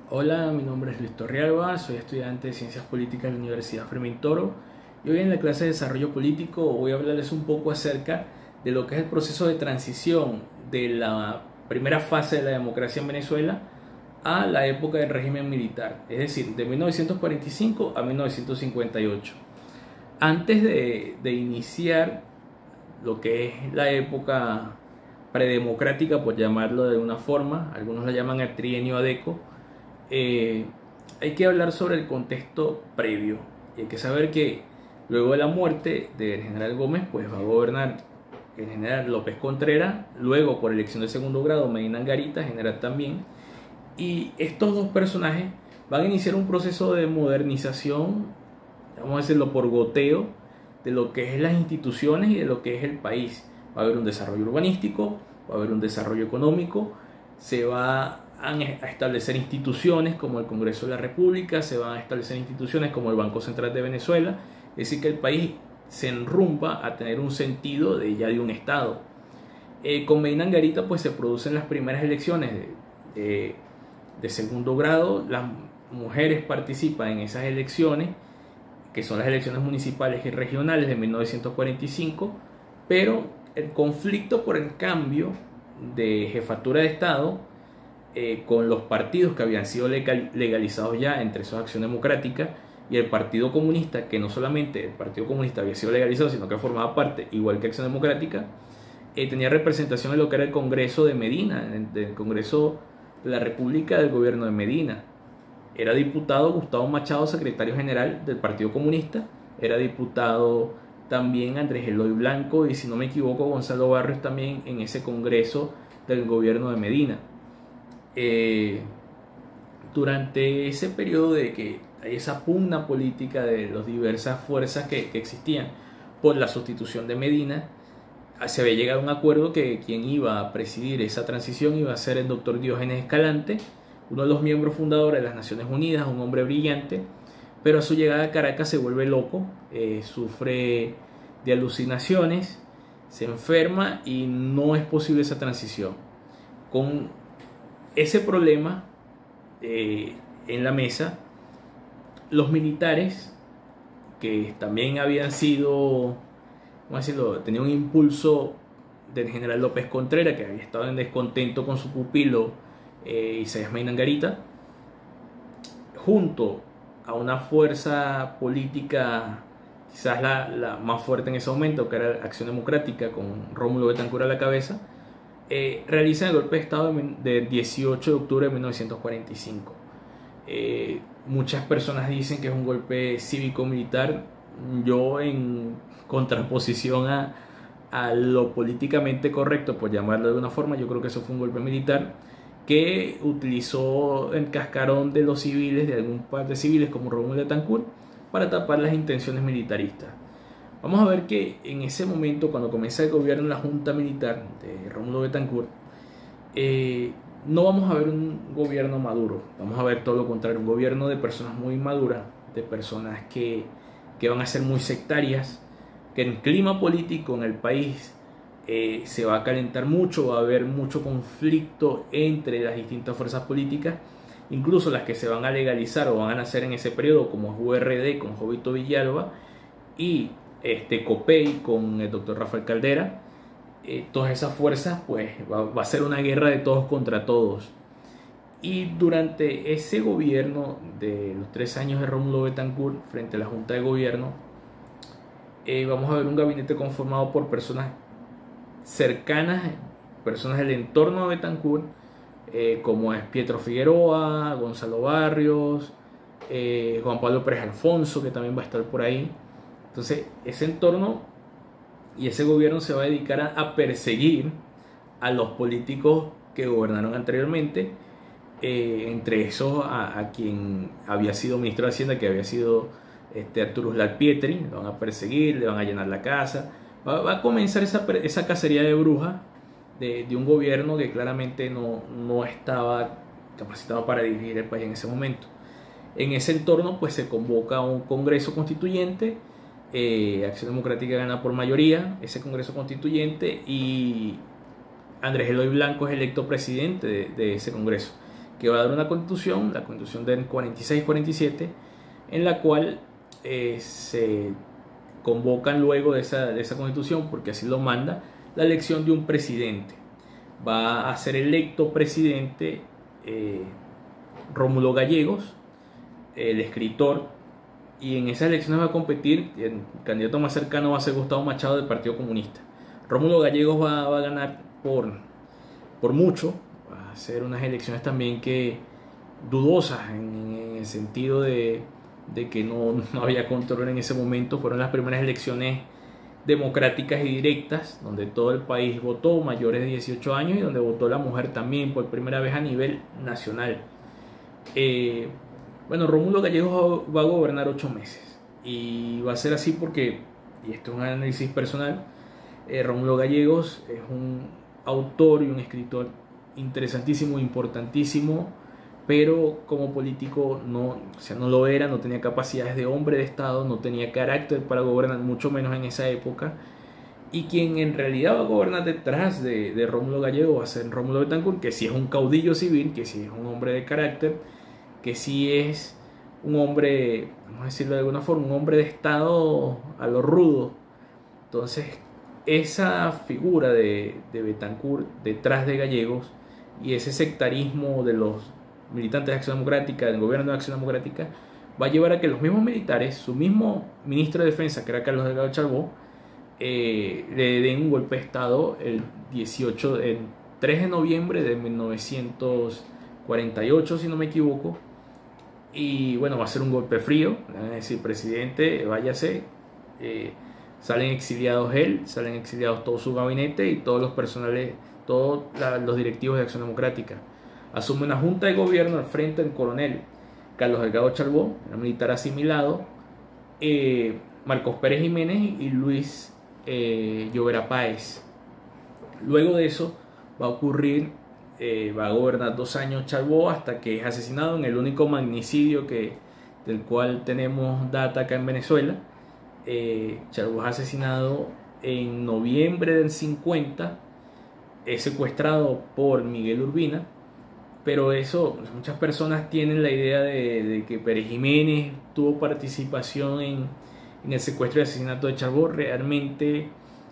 Hola, mi nombre es Luis Torrealba, soy estudiante de Ciencias Políticas de la Universidad Fermín Toro y hoy en la clase de Desarrollo Político voy a hablarles un poco acerca de lo que es el proceso de transición de la primera fase de la democracia en Venezuela a la época del régimen militar, es decir, de 1945 a 1958. Antes de iniciar lo que es la época predemocrática, por llamarlo de una forma, algunos la llaman el trienio Adeco, eh, hay que hablar sobre el contexto previo. Y hay que saber que luego de la muerte del general Gómez, pues va a gobernar el general López Contreras, luego por elección de segundo grado Medina Angarita, general también. Y estos dos personajes van a iniciar un proceso de modernización, vamos a decirlo por goteo, de lo que es las instituciones y de lo que es el país. Va a haber un desarrollo urbanístico, va a haber un desarrollo económico, se va a establecer instituciones como el Congreso de la República, se van a establecer instituciones como el Banco Central de Venezuela, es decir que el país se enrumba a tener un sentido de ya de un Estado. Con Medina Angarita pues se producen las primeras elecciones de segundo grado, las mujeres participan en esas elecciones, que son las elecciones municipales y regionales de 1945, pero el conflicto por el cambio de jefatura de Estado con los partidos que habían sido legalizados ya, entre esos Acción Democrática y el Partido Comunista, que no solamente el Partido Comunista había sido legalizado, sino que formaba parte, igual que Acción Democrática, tenía representación en lo que era el Congreso de Medina, el Congreso de la República del gobierno de Medina. Era diputado Gustavo Machado, secretario general del Partido Comunista, era diputado también Andrés Eloy Blanco y, si no me equivoco, Gonzalo Barrios también en ese Congreso del gobierno de Medina. Durante ese periodo de que hay esa pugna política de las diversas fuerzas que existían por la sustitución de Medina, se había llegado a un acuerdo que quien iba a presidir esa transición iba a ser el doctor Diógenes Escalante, uno de los miembros fundadores de las Naciones Unidas, un hombre brillante, pero a su llegada a Caracas se vuelve loco, sufre de alucinaciones, se enferma y no es posible esa transición. Con ese problema en la mesa, los militares, que también habían sido, vamos a decirlo, tenían un impulso del general López Contreras, que había estado en descontento con su pupilo Isaías Medina Angarita, junto a una fuerza política quizás la más fuerte en ese momento, que era Acción Democrática, con Rómulo Betancourt a la cabeza, realizan el golpe de Estado del 18 de octubre de 1945. Muchas personas dicen que es un golpe cívico-militar. Yo, en contraposición a lo políticamente correcto, por llamarlo de alguna forma, yo creo que eso fue un golpe militar que utilizó el cascarón de los civiles, de algún par de civiles como Rómulo Betancourt, para tapar las intenciones militaristas. Vamos a ver que en ese momento, cuando comienza el gobierno de la Junta Militar de Rómulo Betancourt, no vamos a ver un gobierno maduro, vamos a ver todo lo contrario, un gobierno de personas muy maduras, de personas que van a ser muy sectarias, que el clima político en el país se va a calentar mucho, va a haber mucho conflicto entre las distintas fuerzas políticas, incluso las que se van a legalizar o van a nacer en ese periodo, como es URD con Jovito Villalba y COPEI con el doctor Rafael Caldera. Todas esas fuerzas, pues va a ser una guerra de todos contra todos. Y durante ese gobierno de los 3 años de Rómulo Betancourt frente a la Junta de Gobierno, vamos a ver un gabinete conformado por personas cercanas, personas del entorno de Betancourt, como es Pietro Figueroa, Gonzalo Barrios, Juan Pablo Pérez Alfonso, que también va a estar por ahí. Entonces, ese entorno y ese gobierno se va a dedicar a perseguir a los políticos que gobernaron anteriormente, entre esos a quien había sido ministro de Hacienda, que había sido Arturo Uslar Pietri. Lo van a perseguir, le van a llenar la casa. Va a comenzar esa cacería de brujas de un gobierno que claramente no estaba capacitado para dirigir el país en ese momento. En ese entorno pues se convoca un Congreso Constituyente, Acción Democrática gana por mayoría ese Congreso Constituyente y Andrés Eloy Blanco es electo presidente de ese Congreso. que va a dar una constitución, la constitución del 46-47, en la cual se convocan luego de esa constitución, porque así lo manda, la elección de un presidente. Va a ser electo presidente Rómulo Gallegos, el escritor, y en esas elecciones va a competir, el candidato más cercano va a ser Gustavo Machado del Partido Comunista. Rómulo Gallegos va a ganar por mucho. Va a ser unas elecciones también que dudosas en el sentido de que no había control en ese momento. Fueron las primeras elecciones democráticas y directas donde todo el país votó, mayores de 18 años, y donde votó la mujer también por primera vez a nivel nacional. Bueno, Rómulo Gallegos va a gobernar 8 meses y va a ser así porque, y esto es un análisis personal, Rómulo Gallegos es un autor y un escritor interesantísimo, importantísimo, pero como político no lo era, no tenía capacidades de hombre de Estado, no tenía carácter para gobernar, mucho menos en esa época. Y quien en realidad va a gobernar detrás de Rómulo Gallegos va a ser Rómulo Betancourt, que sí es un caudillo civil, que sí es un hombre de carácter, que sí es un hombre, vamos a decirlo de alguna forma, un hombre de Estado a lo rudo. Entonces, esa figura de Betancourt detrás de Gallegos y ese sectarismo de los militantes de Acción Democrática, del gobierno de Acción Democrática, va a llevar a que los mismos militares, su mismo ministro de Defensa, que era Carlos Delgado Charbó, le den un golpe de Estado el 3 de noviembre de 1948, si no me equivoco. Y bueno, va a ser un golpe frío, es decir, presidente, váyase. Salen exiliados él, salen exiliados todo su gabinete y todos los personales, todos los directivos de Acción Democrática. Asume una junta de gobierno al frente del coronel Carlos Delgado Charbó, un militar asimilado, Marcos Pérez Jiménez y Luis Llovera Páez. Luego de eso va a ocurrir, va a gobernar 2 años Charbó hasta que es asesinado en el único magnicidio del cual tenemos data acá en Venezuela. Charbó es asesinado en noviembre del 50, es secuestrado por Miguel Urbina, pero eso, muchas personas tienen la idea de que Pérez Jiménez tuvo participación en el secuestro y asesinato de Charbó. Realmente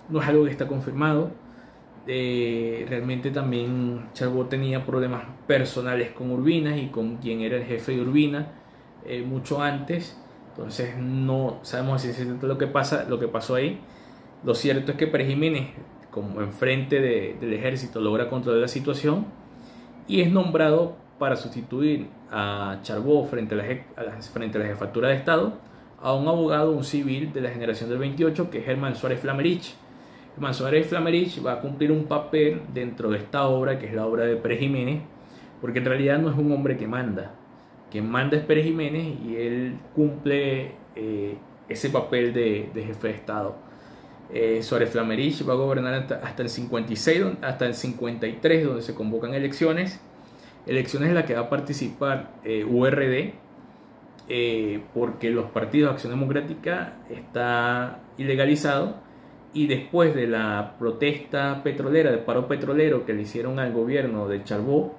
no es algo que está confirmado. Realmente también Charbó tenía problemas personales con Urbina y con quien era el jefe de Urbina mucho antes. Entonces no sabemos si es cierto lo que pasó ahí. Lo cierto es que Pérez Jiménez, como enfrente del ejército, logra controlar la situación y es nombrado para sustituir a Charbó frente a la jefatura de Estado a un abogado, un civil de la generación del 28, que es Germán Suárez Flamerich. Germán Suárez Flamerich va a cumplir un papel dentro de esta obra, que es la obra de Pérez Jiménez, porque en realidad no es un hombre que manda. Quien manda es Pérez Jiménez y él cumple ese papel de jefe de Estado. Suárez Flamerich va a gobernar hasta el 56, hasta el 53, donde se convocan elecciones en las que va a participar URD, porque los partidos de Acción Democrática está ilegalizado, y después de la protesta petrolera, del paro petrolero que le hicieron al gobierno de Charbó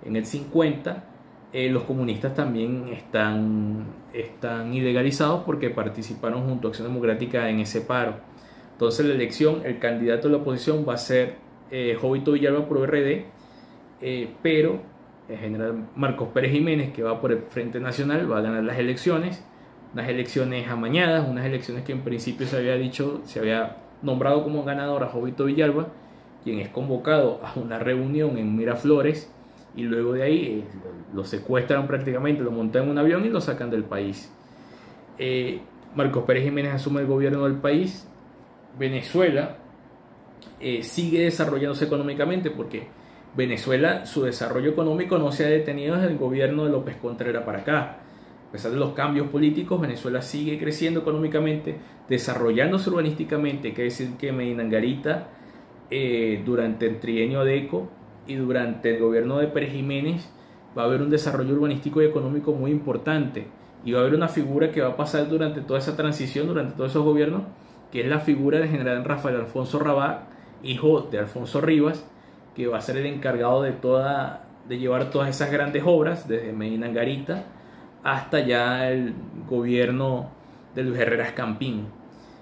en el 50, los comunistas también están ilegalizados porque participaron junto a Acción Democrática en ese paro. Entonces la elección, el candidato de la oposición va a ser Jovito Villalba por URD, pero el general Marcos Pérez Jiménez, que va por el Frente Nacional, va a ganar las elecciones, unas elecciones amañadas, unas elecciones que en principio se había nombrado como ganador a Jovito Villalba, quien es convocado a una reunión en Miraflores, y luego de ahí lo secuestran prácticamente, lo montan en un avión y lo sacan del país. Marcos Pérez Jiménez asume el gobierno del país. Venezuela sigue desarrollándose económicamente, porque Venezuela, su desarrollo económico no se ha detenido desde el gobierno de López Contreras para acá. A pesar de los cambios políticos, Venezuela sigue creciendo económicamente, desarrollándose urbanísticamente. Hay que decir que Medina Angarita, durante el trienio Adeco y durante el gobierno de Pérez Jiménez, va a haber un desarrollo urbanístico y económico muy importante, y va a haber una figura que va a pasar durante toda esa transición, durante todos esos gobiernos, que es la figura del general Rafael Alfonso Rabá, hijo de Alfonso Rivas, que va a ser el encargado de toda de llevar todas esas grandes obras, desde Medina Angarita hasta ya el gobierno de Luis Herrera Campín.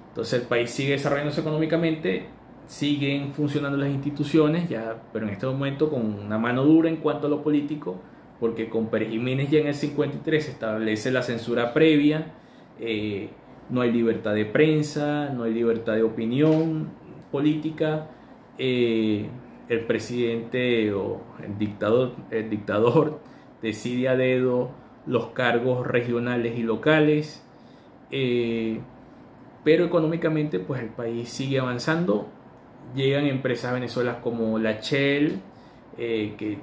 Entonces el país sigue desarrollándose económicamente, siguen funcionando las instituciones, ya, pero en este momento con una mano dura en cuanto a lo político, porque con Pérez Jiménez ya en el 53 se establece la censura previa, no hay libertad de prensa, no hay libertad de opinión política, el presidente o el dictador decide a dedo los cargos regionales y locales, pero económicamente pues el país sigue avanzando. Llegan empresas a Venezuela como la Shell, que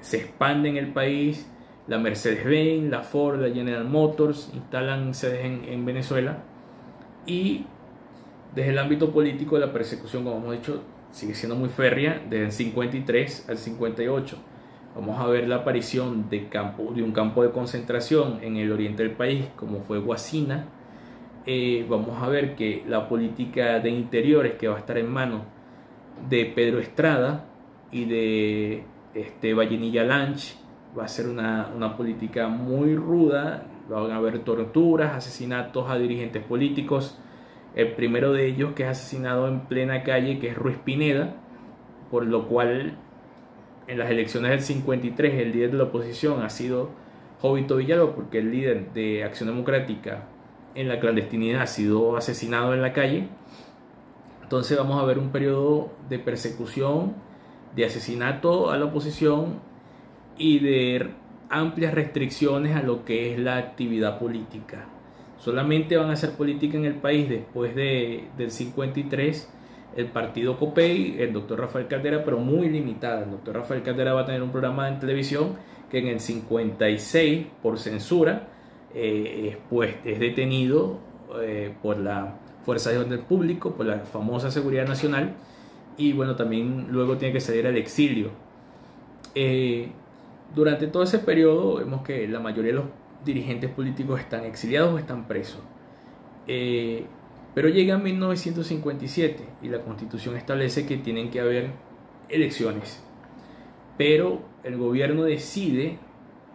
se expande en el país, la Mercedes-Benz, la Ford, la General Motors, instalan sedes en Venezuela. Y desde el ámbito político, la persecución, como hemos dicho, sigue siendo muy férrea desde el 53 al 58. Vamos a ver la aparición de un campo de concentración en el oriente del país, como fue Guasina. Vamos a ver que la política de interiores, que va a estar en manos de Pedro Estrada y de Vallenilla Lanch, va a ser una política muy ruda. Van a haber torturas, asesinatos a dirigentes políticos. El primero de ellos, que es asesinado en plena calle, que es Ruiz Pineda, por lo cual en las elecciones del 53 el líder de la oposición ha sido Jovito Villalba, porque el líder de Acción Democrática en la clandestinidad ha sido asesinado en la calle. Entonces vamos a ver un periodo de persecución, de asesinato a la oposición y de amplias restricciones a lo que es la actividad política. Solamente van a hacer política en el país después del 53 el partido COPEI, el doctor Rafael Caldera, pero muy limitada. El doctor Rafael Caldera va a tener un programa en televisión que en el 56, por censura, pues es detenido por la Fuerza de Orden Público, por la famosa Seguridad Nacional, y bueno, también luego tiene que salir al exilio. Durante todo ese periodo vemos que la mayoría de los dirigentes políticos están exiliados o están presos. Pero llega 1957 y la Constitución establece que tienen que haber elecciones. Pero el gobierno decide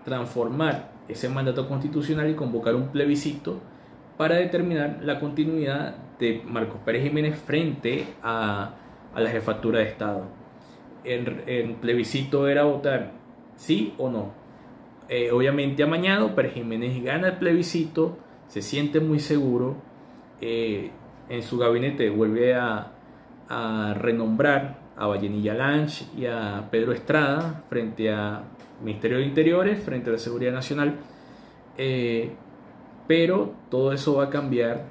transformar ese mandato constitucional y convocar un plebiscito para determinar la continuidad de Marcos Pérez Jiménez frente a la jefatura de Estado. El plebiscito era votar sí o no. Obviamente amañado, Pérez Jiménez gana el plebiscito, se siente muy seguro, en su gabinete vuelve a renombrar a Vallenilla Lanch y a Pedro Estrada frente al Ministerio de Interiores, frente a la Seguridad Nacional, pero todo eso va a cambiar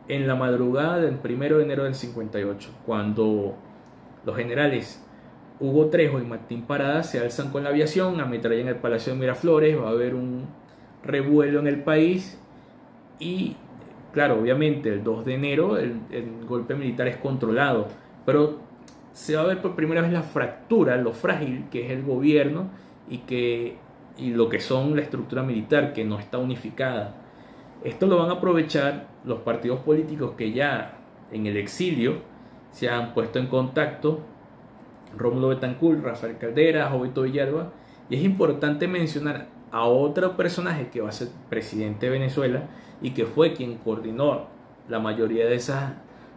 en la madrugada del 1 de enero del 58, cuando los generales Hugo Trejo y Martín Parada se alzan con la aviación, ametrallan el Palacio de Miraflores, va a haber un revuelo en el país y claro, obviamente el 2 de enero el golpe militar es controlado, pero se va a ver por primera vez la fractura, lo frágil que es el gobierno y lo que son la estructura militar, que no está unificada. Esto lo van a aprovechar los partidos políticos que ya en el exilio se han puesto en contacto, Rómulo Betancourt, Rafael Caldera, Jovito Villalba, y es importante mencionar a otro personaje que va a ser presidente de Venezuela y que fue quien coordinó la mayoría de esas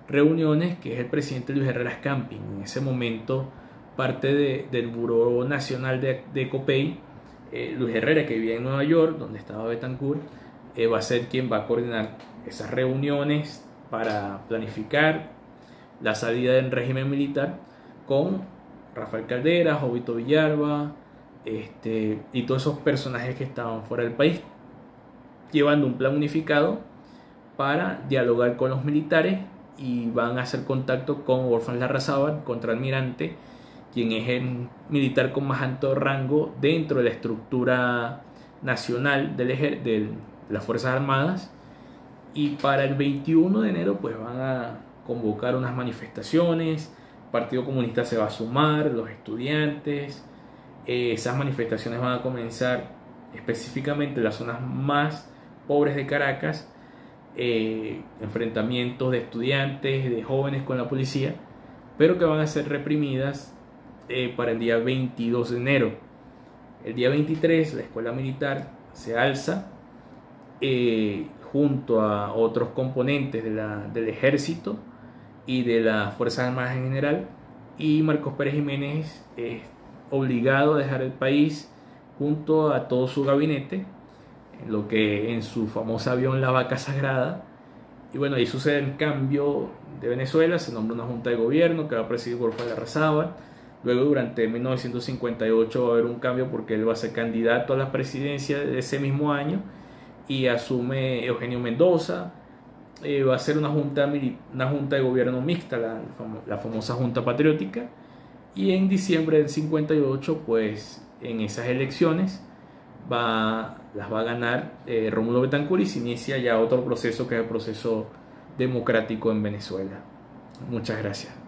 reuniones, que es el presidente Luis Herrera Campín, en ese momento parte del Buró Nacional de COPEI. Luis Herrera, que vivía en Nueva York, donde estaba Betancourt, va a ser quien va a coordinar esas reuniones para planificar la salida del régimen militar con Rafael Caldera, Jovito Villalba, y todos esos personajes que estaban fuera del país, llevando un plan unificado para dialogar con los militares, y van a hacer contacto con Wolfgang Larrazábal, contraalmirante, quien es el militar con más alto rango dentro de la estructura nacional de las Fuerzas Armadas. Y para el 21 de enero pues van a convocar unas manifestaciones, el Partido Comunista se va a sumar, los estudiantes. Esas manifestaciones van a comenzar específicamente en las zonas más pobres de Caracas, enfrentamientos de estudiantes, de jóvenes con la policía, pero que van a ser reprimidas para el día 22 de enero. El día 23 la escuela militar se alza junto a otros componentes del ejército y de las Fuerzas Armadas en general, y Marcos Pérez Jiménez es obligado a dejar el país junto a todo su gabinete, en lo que en su famoso avión La Vaca Sagrada. Y bueno, ahí sucede el cambio de Venezuela, se nombra una junta de gobierno que va a presidir Gorfo Larrazábal. Luego durante 1958 va a haber un cambio porque él va a ser candidato a la presidencia de ese mismo año y asume Eugenio Mendoza. Va a ser una junta de gobierno mixta, la famosa Junta Patriótica. Y en diciembre del 58, pues en esas elecciones las va a ganar Rómulo Betancourt, y se inicia ya otro proceso, que es el proceso democrático en Venezuela. Muchas gracias.